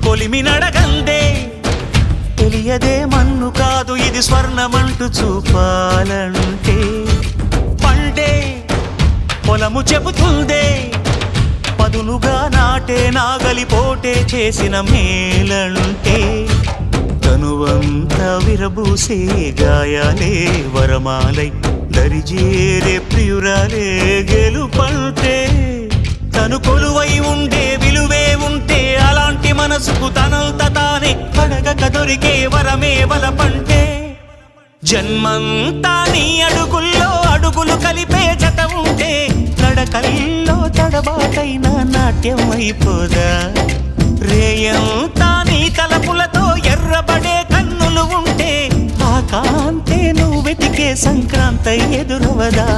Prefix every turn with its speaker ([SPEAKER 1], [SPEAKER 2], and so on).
[SPEAKER 1] కొలిమి నడగందే తెలియదే మన్ను కాదు ఇది స్వర్ణమంటూ చూపాలంటే పండే పొలము చెబుతుందే పదునుగా నాటే నాగలిపోటే చేసిన మేలంటే తనువంతా విరబూసే గాయాలే వరమాలై దరిజేరే ప్రియురాలే గెలుపంటే తను కొలువై ఉండే విలువే ఉంటే అలాంటి మనసుకు తనంత తానే అడగక దొరికే వరమే వలపంటే జన్మంతా నీ అడుగుల్లో అడుగులు కలిపే జత ఉంటే నడకల్లో తడబాటైన నాట్యం అయిపోదా రేయంతా నీ తలపులతో ఎర్రబడే కన్నులు ఉంటే ఆ కాంతే నువ్వు వెతికే సంక్రాంతి ఎదురవదా